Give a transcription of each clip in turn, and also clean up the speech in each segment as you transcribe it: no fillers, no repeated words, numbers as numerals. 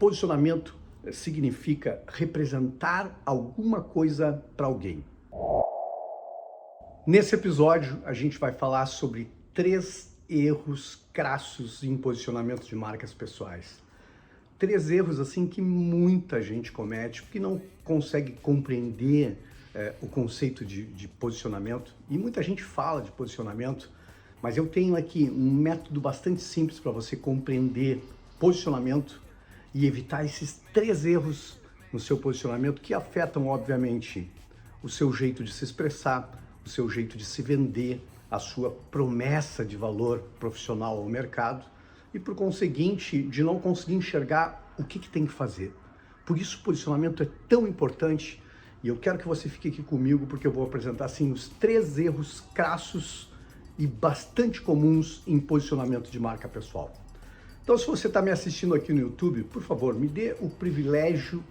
Posicionamento significa representar alguma coisa para alguém. Nesse episódio, a gente vai falar sobre 3 erros crassos em posicionamento de marcas pessoais. 3 erros assim que muita gente comete porque não consegue compreender o conceito de posicionamento. E muita gente fala de posicionamento, mas eu tenho aqui um método bastante simples para você compreender posicionamento e evitar esses 3 erros no seu posicionamento que afetam, obviamente, o seu jeito de se expressar, o seu jeito de se vender, a sua promessa de valor profissional ao mercado e, por conseguinte, de não conseguir enxergar o que tem que fazer. Por isso, o posicionamento é tão importante e eu quero que você fique aqui comigo porque eu vou apresentar assim, os 3 erros crassos e bastante comuns em posicionamento de marca pessoal. Então, se você está me assistindo aqui no YouTube, por favor, me dê o privilégio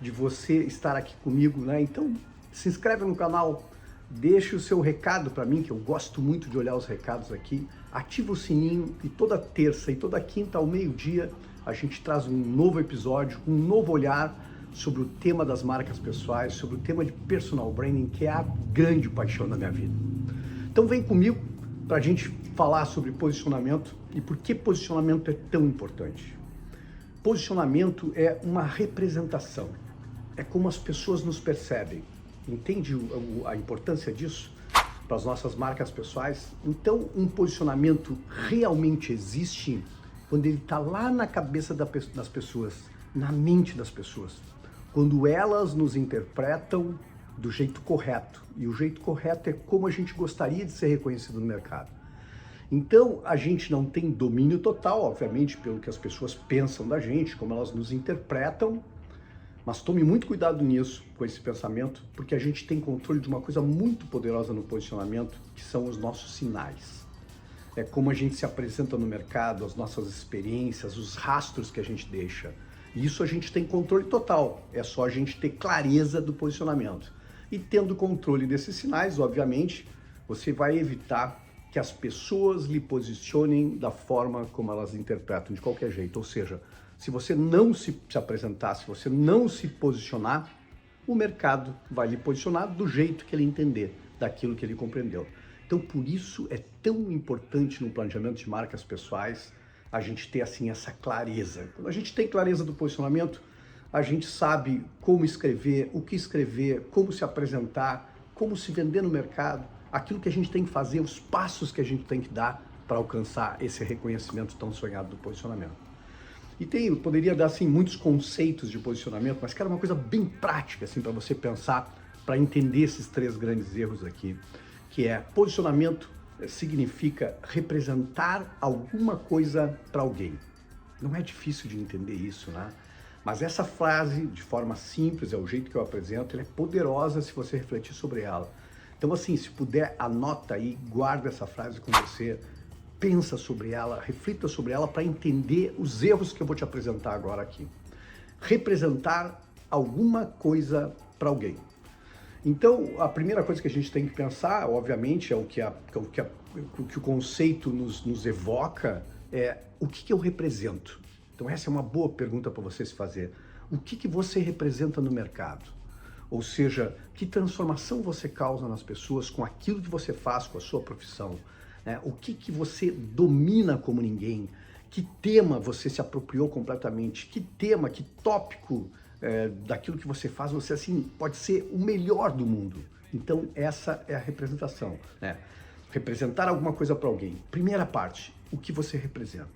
de você estar aqui comigo, né? Então, se inscreve no canal, deixe o seu recado para mim, que eu gosto muito de olhar os recados aqui, ativa o sininho e toda terça e toda quinta ao meio-dia a gente traz um novo episódio, um novo olhar sobre o tema das marcas pessoais, sobre o tema de personal branding, que é a grande paixão da minha vida. Então vem comigo para a gente falar sobre posicionamento e por que posicionamento é tão importante. Posicionamento é uma representação, é como as pessoas nos percebem. Entende a importância disso para as nossas marcas pessoais? Então, um posicionamento realmente existe quando ele está lá na cabeça das pessoas, na mente das pessoas, quando elas nos interpretam do jeito correto. E o jeito correto é como a gente gostaria de ser reconhecido no mercado. Então, a gente não tem domínio total, obviamente, pelo que as pessoas pensam da gente, como elas nos interpretam, mas tome muito cuidado nisso, com esse pensamento, porque a gente tem controle de uma coisa muito poderosa no posicionamento, que são os nossos sinais. É como a gente se apresenta no mercado, as nossas experiências, os rastros que a gente deixa. E isso a gente tem controle total, é só a gente ter clareza do posicionamento. E tendo controle desses sinais, obviamente, você vai evitar que as pessoas lhe posicionem da forma como elas interpretam, de qualquer jeito. Ou seja, se você não se apresentar, se você não se posicionar, o mercado vai lhe posicionar do jeito que ele entender, daquilo que ele compreendeu. Então, por isso é tão importante no planejamento de marcas pessoais a gente ter assim essa clareza. Quando a gente tem clareza do posicionamento, a gente sabe como escrever, o que escrever, como se apresentar, como se vender no mercado, aquilo que a gente tem que fazer, os passos que a gente tem que dar para alcançar esse reconhecimento tão sonhado do posicionamento. E eu poderia dar assim muitos conceitos de posicionamento, mas quero uma coisa bem prática assim para você pensar, para entender esses 3 grandes erros aqui, que é posicionamento significa representar alguma coisa para alguém. Não é difícil de entender isso, né? Mas essa frase, de forma simples, é o jeito que eu apresento, ela é poderosa se você refletir sobre ela. Então assim, se puder, anota aí, guarda essa frase com você, pensa sobre ela, reflita sobre ela para entender os erros que eu vou te apresentar agora aqui. Representar alguma coisa para alguém. Então, a primeira coisa que a gente tem que pensar, obviamente, é o que o conceito nos evoca, é o que eu represento. Então, essa é uma boa pergunta para você se fazer. O que você representa no mercado? Ou seja, que transformação você causa nas pessoas com aquilo que você faz, com a sua profissão? O que você domina como ninguém? Que tema você se apropriou completamente? Que tema, que tópico daquilo que você faz, você assim pode ser o melhor do mundo? Então essa é a representação, né? Representar alguma coisa para alguém. Primeira parte, o que você representa.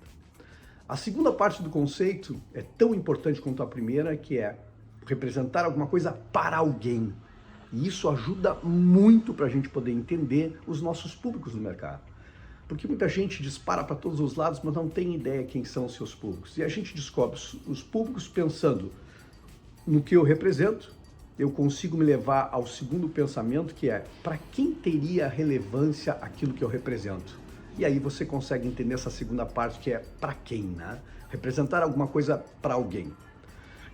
A segunda parte do conceito é tão importante quanto a primeira, que é representar alguma coisa para alguém. E isso ajuda muito para a gente poder entender os nossos públicos no mercado. Porque muita gente dispara para todos os lados, mas não tem ideia quem são os seus públicos. E a gente descobre os públicos pensando no que eu represento, eu consigo me levar ao segundo pensamento, que é para quem teria relevância aquilo que eu represento. E aí você consegue entender essa segunda parte, que é para quem, né? Representar alguma coisa para alguém.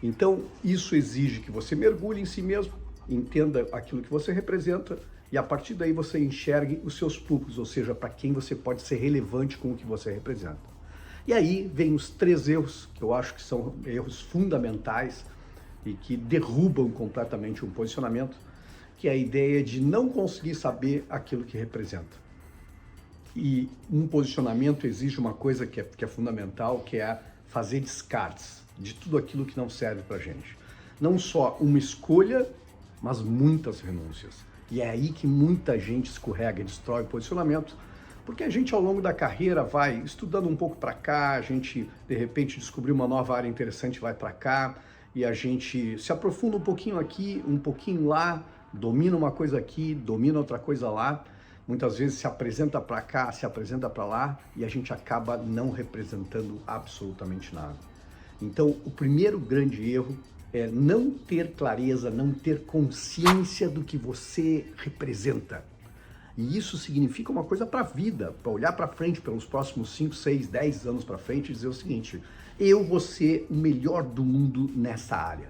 Então, isso exige que você mergulhe em si mesmo, entenda aquilo que você representa e a partir daí você enxergue os seus públicos, ou seja, para quem você pode ser relevante com o que você representa. E aí vem os 3 erros, que eu acho que são erros fundamentais e que derrubam completamente um posicionamento, que é a ideia de não conseguir saber aquilo que representa. E um posicionamento exige uma coisa que é fundamental, que é fazer descartes de tudo aquilo que não serve pra gente. Não só uma escolha, mas muitas renúncias. E é aí que muita gente escorrega e destrói o posicionamento, porque a gente ao longo da carreira vai estudando um pouco para cá, a gente de repente descobriu uma nova área interessante, vai para cá, e a gente se aprofunda um pouquinho aqui, um pouquinho lá, domina uma coisa aqui, domina outra coisa lá, muitas vezes se apresenta para cá, se apresenta para lá, e a gente acaba não representando absolutamente nada. Então, o primeiro grande erro é não ter clareza, não ter consciência do que você representa. E isso significa uma coisa para a vida, para olhar para frente pelos próximos 5, 6, 10 anos para frente e dizer o seguinte: eu vou ser o melhor do mundo nessa área.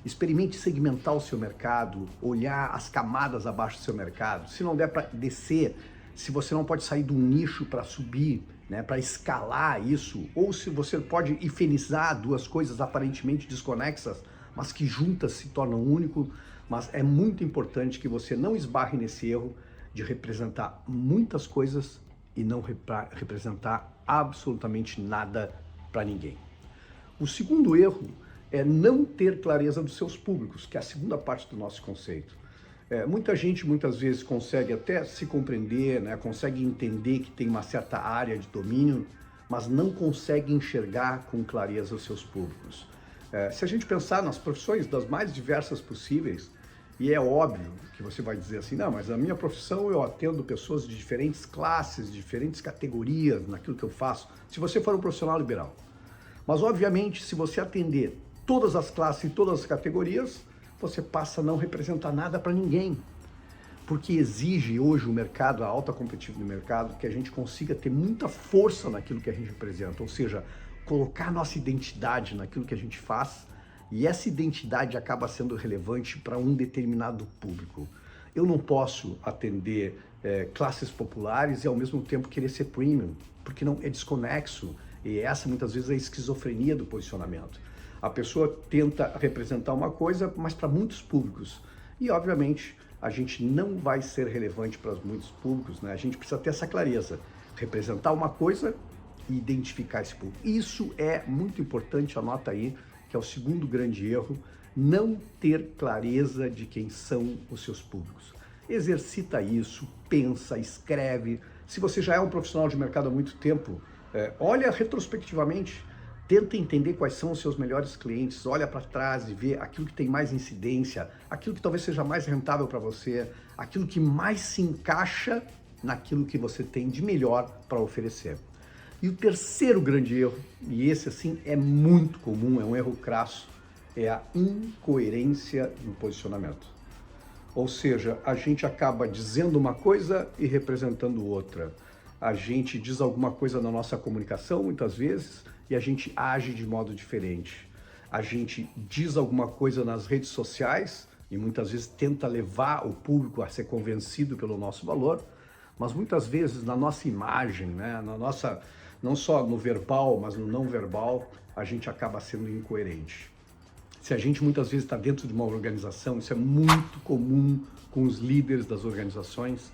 Experimente segmentar o seu mercado, olhar as camadas abaixo do seu mercado. Se não der para descer, se você não pode sair de um nicho para subir, né, para escalar isso, ou se você pode infernizar duas coisas aparentemente desconexas, mas que juntas se tornam único. Mas é muito importante que você não esbarre nesse erro de representar muitas coisas e não representar absolutamente nada para ninguém. O segundo erro é não ter clareza dos seus públicos, que é a segunda parte do nosso conceito. Muita gente muitas vezes consegue até se compreender, né, consegue entender que tem uma certa área de domínio, mas não consegue enxergar com clareza os seus públicos. Se a gente pensar nas profissões das mais diversas possíveis, e é óbvio que você vai dizer assim, não, mas a minha profissão eu atendo pessoas de diferentes classes, diferentes categorias naquilo que eu faço, se você for um profissional liberal. Mas, obviamente, se você atender todas as classes e todas as categorias, você passa a não representar nada para ninguém. Porque exige hoje o mercado, a alta competitividade do mercado, que a gente consiga ter muita força naquilo que a gente representa, ou seja, colocar nossa identidade naquilo que a gente faz, e essa identidade acaba sendo relevante para um determinado público. Eu não posso atender classes populares e ao mesmo tempo querer ser premium, porque não é desconexo, e essa muitas vezes é a esquizofrenia do posicionamento. A pessoa tenta representar uma coisa, mas para muitos públicos, e obviamente a gente não vai ser relevante para muitos públicos, né? A gente precisa ter essa clareza, representar uma coisa e identificar esse público. Isso é muito importante, anota aí, que é o segundo grande erro, não ter clareza de quem são os seus públicos. Exercita isso, pensa, escreve. Se você já é um profissional de mercado há muito tempo, olha retrospectivamente, tenta entender quais são os seus melhores clientes, olha para trás e vê aquilo que tem mais incidência, aquilo que talvez seja mais rentável para você, aquilo que mais se encaixa naquilo que você tem de melhor para oferecer. E o terceiro grande erro, e esse assim é muito comum, é um erro crasso, é a incoerência no posicionamento. Ou seja, a gente acaba dizendo uma coisa e representando outra. A gente diz alguma coisa na nossa comunicação, muitas vezes, e a gente age de modo diferente. A gente diz alguma coisa nas redes sociais e muitas vezes tenta levar o público a ser convencido pelo nosso valor, mas muitas vezes na nossa imagem, né, não só no verbal, mas no não verbal, a gente acaba sendo incoerente. Se a gente muitas vezes está dentro de uma organização, isso é muito comum com os líderes das organizações,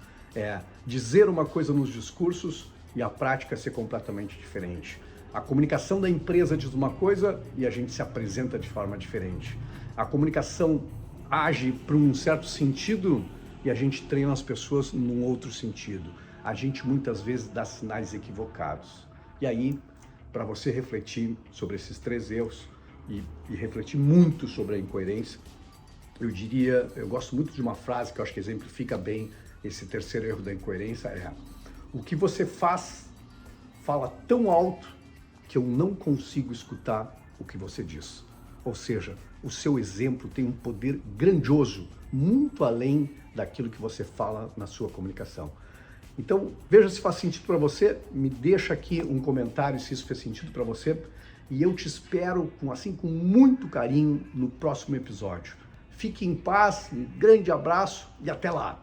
dizer uma coisa nos discursos e a prática ser completamente diferente. A comunicação da empresa diz uma coisa e a gente se apresenta de forma diferente. A comunicação age para um certo sentido e a gente treina as pessoas num outro sentido. A gente muitas vezes dá sinais equivocados. E aí, para você refletir sobre esses 3 erros e refletir muito sobre a incoerência, eu gosto muito de uma frase que eu acho que exemplifica bem esse terceiro erro da incoerência, o que você faz fala tão alto que eu não consigo escutar o que você diz. Ou seja, o seu exemplo tem um poder grandioso, muito além daquilo que você fala na sua comunicação. Então, veja se faz sentido para você, me deixa aqui um comentário se isso fez sentido para você, e eu te espero com muito carinho no próximo episódio. Fique em paz, um grande abraço e até lá!